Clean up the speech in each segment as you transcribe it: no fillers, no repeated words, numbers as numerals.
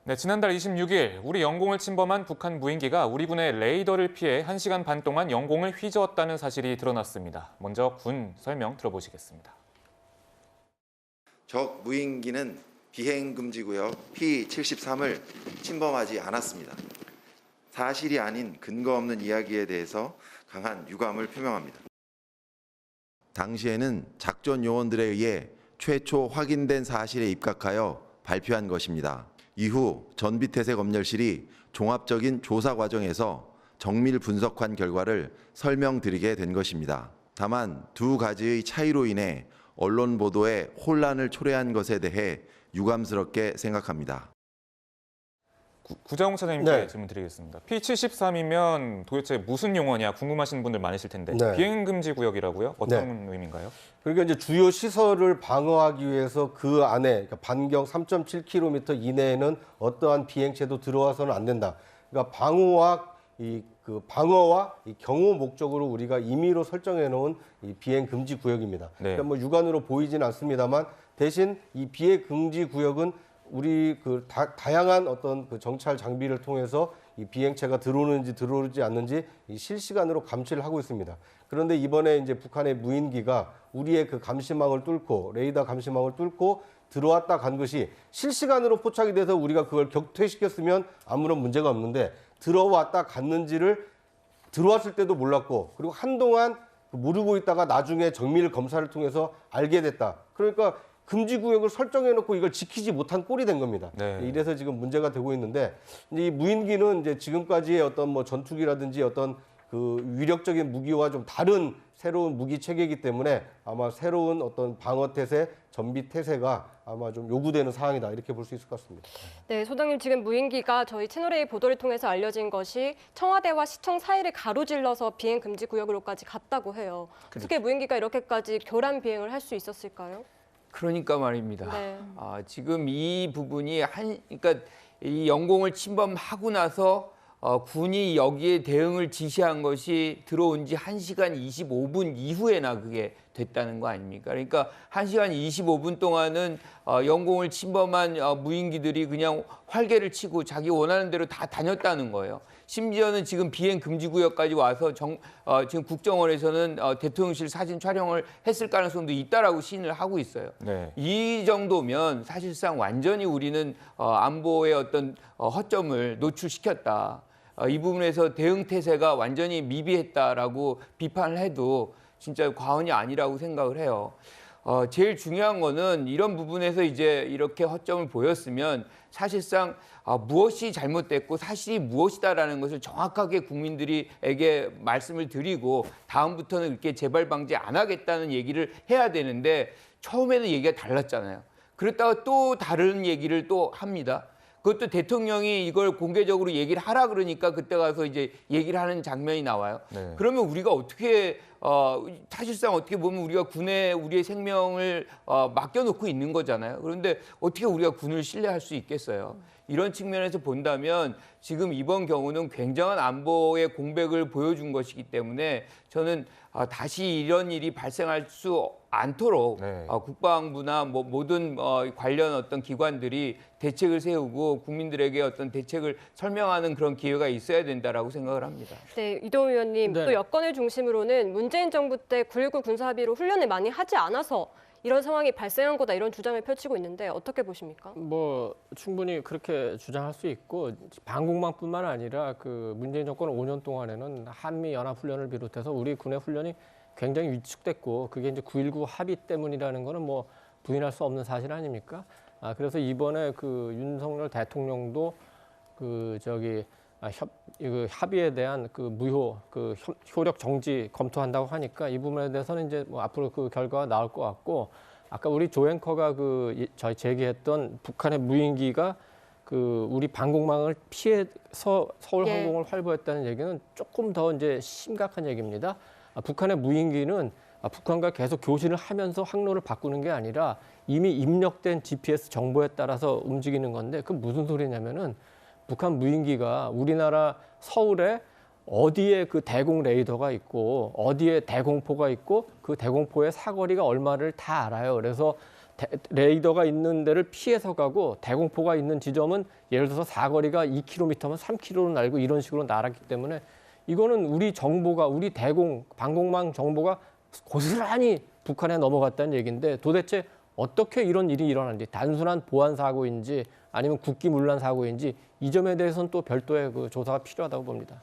네, 지난달 26일 우리 영공을 침범한 북한 무인기가 우리 군의 레이더를 피해 1시간 반 동안 영공을 휘저었다는 사실이 드러났습니다. 먼저 군 설명 들어보시겠습니다. 적 무인기는 비행금지구역 P73을 침범하지 않았습니다. 사실이 아닌 근거 없는 이야기에 대해서 강한 유감을 표명합니다. 당시에는 작전 요원들에 의해 최초 확인된 사실에 입각하여 발표한 것입니다. 이후 전비태세검열실이 종합적인 조사 과정에서 정밀 분석한 결과를 설명드리게 된 것입니다. 다만 두 가지의 차이로 인해 언론 보도에 혼란을 초래한 것에 대해 유감스럽게 생각합니다. 구자홍 차장님께 네. 질문 드리겠습니다. P73이면 도대체 무슨 용어냐 궁금하신 분들 많으실 텐데 네. 비행금지 구역이라고요? 어떤 의미인가요? 그러니까 이제 주요 시설을 방어하기 위해서 그 안에 그러니까 반경 3.7km 이내에는 어떠한 비행체도 들어와서는 안 된다. 그러니까 방어와 이 경호 목적으로 우리가 임의로 설정해 놓은 이 비행 금지 구역입니다. 네. 그러니까 뭐 육안으로 보이지는 않습니다만 대신 이 비행 금지 구역은 우리 다양한 어떤 그 정찰 장비를 통해서 이 비행체가 들어오는지 들어오지 않는지 이 실시간으로 감시를 하고 있습니다. 그런데 이번에 이제 북한의 무인기가 우리의 그 감시망을 뚫고 레이더 감시망을 뚫고 들어왔다 간 것이 실시간으로 포착이 돼서 우리가 그걸 격퇴시켰으면 아무런 문제가 없는데 들어왔다 갔는지를 들어왔을 때도 몰랐고 그리고 한동안 모르고 있다가 나중에 정밀 검사를 통해서 알게 됐다. 그러니까 금지 구역을 설정해 놓고 이걸 지키지 못한 꼴이 된 겁니다. 네. 이래서 지금 문제가 되고 있는데 이제 이 무인기는 이제 지금까지의 어떤 뭐 전투기라든지 어떤 그 위력적인 무기와 좀 다른 새로운 무기 체계이기 때문에 아마 새로운 어떤 방어 태세, 전비 태세가 아마 좀 요구되는 사항이다 이렇게 볼 수 있을 것 같습니다. 네, 소장님 지금 무인기가 저희 채널A 보도를 통해서 알려진 것이 청와대와 시청 사이를 가로질러서 비행 금지 구역으로까지 갔다고 해요. 어떻게 무인기가 이렇게까지 교란 비행을 할 수 있었을까요? 그러니까 말입니다. 네. 지금 이 부분이 그러니까 이 영공을 침범하고 나서 군이 여기에 대응을 지시한 것이 들어온 지 1시간 25분 이후에나 그게 됐다는 거 아닙니까? 그러니까 1시간 25분 동안은 영공을 침범한 무인기들이 그냥 활개를 치고 자기 원하는 대로 다 다녔다는 거예요. 심지어는 지금 비행 금지 구역까지 와서 지금 국정원에서는 대통령실 사진 촬영을 했을 가능성도 있다라고 시인을 하고 있어요. 네. 이 정도면 사실상 완전히 우리는 안보의 어떤 허점을 노출시켰다. 이 부분에서 대응 태세가 완전히 미비했다라고 비판을 해도 진짜 과언이 아니라고 생각을 해요. 제일 중요한 거는 이런 부분에서 이제 이렇게 허점을 보였으면 사실상 무엇이 잘못됐고 사실이 무엇이다라는 것을 정확하게 국민들에게 말씀을 드리고 다음부터는 이렇게 재발 방지 안 하겠다는 얘기를 해야 되는데 처음에는 얘기가 달랐잖아요. 그랬다가 또 다른 얘기를 또 합니다. 그것도 대통령이 이걸 공개적으로 얘기를 하라 그러니까 그때 가서 이제 얘기를 하는 장면이 나와요. 네. 그러면 우리가 어떻게 사실상 어떻게 보면 우리가 군에 우리의 생명을 맡겨놓고 있는 거잖아요. 그런데 어떻게 우리가 군을 신뢰할 수 있겠어요? 이런 측면에서 본다면 지금 이번 경우는 굉장한 안보의 공백을 보여준 것이기 때문에 저는 다시 이런 일이 발생할 수 않도록 네. 국방부나 뭐 모든 관련 어떤 기관들이 대책을 세우고 국민들에게 어떤 대책을 설명하는 그런 기회가 있어야 된다라고 생각을 합니다. 네, 이동우 의원님, 네. 또 여권을 중심으로는 문재인 정부 때 9.19 군사합의로 훈련을 많이 하지 않아서 이런 상황이 발생한 거다 이런 주장을 펼치고 있는데 어떻게 보십니까? 뭐 충분히 그렇게 주장할 수 있고 방공망뿐만 아니라 그 문재인 정권 5년 동안에는 한미 연합 훈련을 비롯해서 우리 군의 훈련이 굉장히 위축됐고 그게 이제 9.19 합의 때문이라는 거는 뭐 부인할 수 없는 사실 아닙니까? 그래서 이번에 그 윤석열 대통령도 합의에 대한 그 무효 효력 정지 검토한다고 하니까 이 부분에 대해서는 이제 뭐 앞으로 그 결과가 나올 것 같고 아까 우리 조 앵커가 저희 제기했던 북한의 무인기가 그 우리 방공망을 피해서 서울 예. 항공을 활보했다는 얘기는 조금 더 이제 심각한 얘기입니다. 북한의 무인기는 북한과 계속 교신을 하면서 항로를 바꾸는 게 아니라 이미 입력된 GPS 정보에 따라서 움직이는 건데 그 무슨 소리냐면은 북한 무인기가 우리나라 서울에 어디에 그 대공 레이더가 있고 어디에 대공포가 있고 그 대공포의 사거리가 얼마를 다 알아요. 그래서 레이더가 있는 데를 피해서 가고 대공포가 있는 지점은 예를 들어서 사거리가 2km면 3km로 날고 이런 식으로 날았기 때문에 이거는 우리 정보가 우리 방공망 정보가 고스란히 북한에 넘어갔다는 얘기인데 도대체 어떻게 이런 일이 일어났는지 단순한 보안 사고인지 아니면 국기문란 사고인지 이 점에 대해서는 또 별도의 그 조사가 필요하다고 봅니다.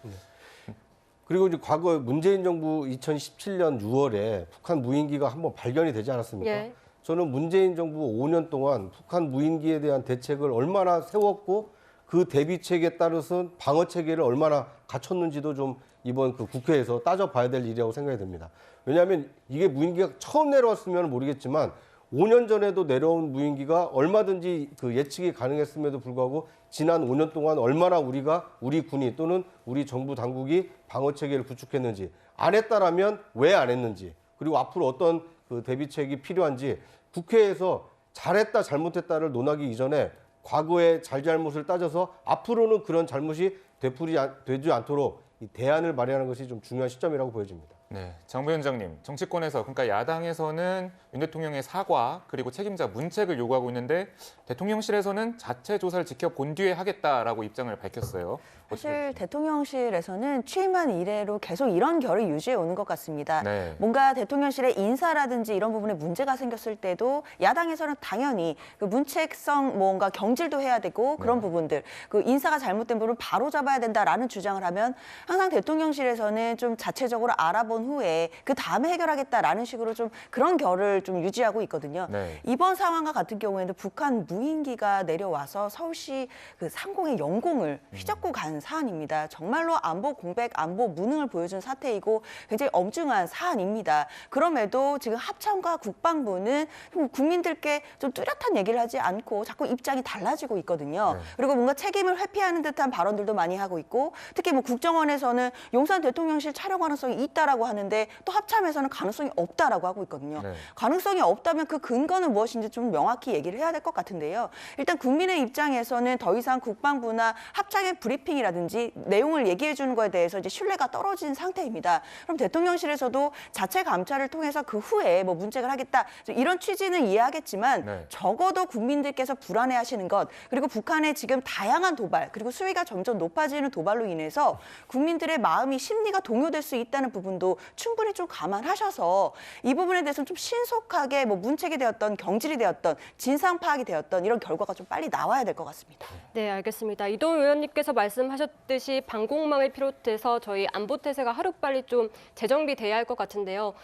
그리고 이제 과거 문재인 정부 2017년 6월에 북한 무인기가 한번 발견이 되지 않았습니까? 예. 저는 문재인 정부 5년 동안 북한 무인기에 대한 대책을 얼마나 세웠고 그 대비책에 따라서 방어 체계를 얼마나 갖췄는지도 좀 이번 그 국회에서 따져봐야 될 일이라고 생각이 됩니다. 왜냐하면 이게 무인기가 처음 내려왔으면 모르겠지만 5년 전에도 내려온 무인기가 얼마든지 그 예측이 가능했음에도 불구하고 지난 5년 동안 얼마나 우리 군이 또는 우리 정부 당국이 방어 체계를 구축했는지 안 했다라면 왜 안 했는지 그리고 앞으로 어떤 그 대비책이 필요한지 국회에서 잘했다 잘못했다를 논하기 이전에 과거의 잘잘못을 따져서 앞으로는 그런 잘못이 되지 않도록 이 대안을 마련하는 것이 좀 중요한 시점이라고 보여집니다. 네, 정 부위원장님, 정치권에서 그러니까 야당에서는 윤 대통령의 사과 그리고 책임자 문책을 요구하고 있는데 대통령실에서는 자체 조사를 지켜본 뒤에 하겠다라고 입장을 밝혔어요. 사실 대통령실에서는 취임한 이래로 계속 이런 결을 유지해 오는 것 같습니다. 네. 뭔가 대통령실의 인사라든지 이런 부분에 문제가 생겼을 때도 야당에서는 당연히 그 문책성 뭔가 경질도 해야 되고 그런 부분들, 그 인사가 잘못된 부분을 바로 잡아야 된다라는 주장을 하면 항상 대통령실에서는 좀 자체적으로 알아본 후에 그 다음에 해결하겠다라는 식으로 좀 그런 결을 좀 유지하고 있거든요. 네. 이번 상황과 같은 경우에는 북한 무인기가 내려와서 서울시 그 상공의 영공을 휘젓고 간 사안입니다. 정말로 안보 공백, 안보 무능을 보여준 사태이고 굉장히 엄중한 사안입니다. 그럼에도 지금 합참과 국방부는 국민들께 좀 뚜렷한 얘기를 하지 않고 자꾸 입장이 달라지고 있거든요. 네. 그리고 뭔가 책임을 회피하는 듯한 발언들도 많이 하고 있고 특히 뭐 국정원에서는 용산 대통령실 촬영 가능성이 있다라고 하는데 또 합참에서는 가능성이 없다라고 하고 있거든요. 네. 가능성이 없다면 그 근거는 무엇인지 좀 명확히 얘기를 해야 될 것 같은데요. 일단 국민의 입장에서는 더 이상 국방부나 합참의 브리핑이라든지 내용을 얘기해 주는 거에 대해서 이제 신뢰가 떨어진 상태입니다. 그럼 대통령실에서도 자체 감찰을 통해서 그 후에 뭐 문책을 하겠다 이런 취지는 이해하겠지만 네. 적어도 국민들께서 불안해하시는 것 그리고 북한의 지금 다양한 도발 그리고 수위가 점점 높아지는 도발로 인해서 국민들의 마음이 심리가 동요될 수 있다는 부분도 충분히 좀 감안하셔서 이 부분에 대해서는 좀 신속하게 뭐 문책이 되었던 경질이 되었던 진상 파악이 되었던 이런 결과가 좀 빨리 나와야 될 것 같습니다. 네, 알겠습니다. 이동 의원님께서 말씀하셨듯이 방공망을 비롯해서 저희 안보 태세가 하루빨리 좀 재정비돼야 할 것 같은데요.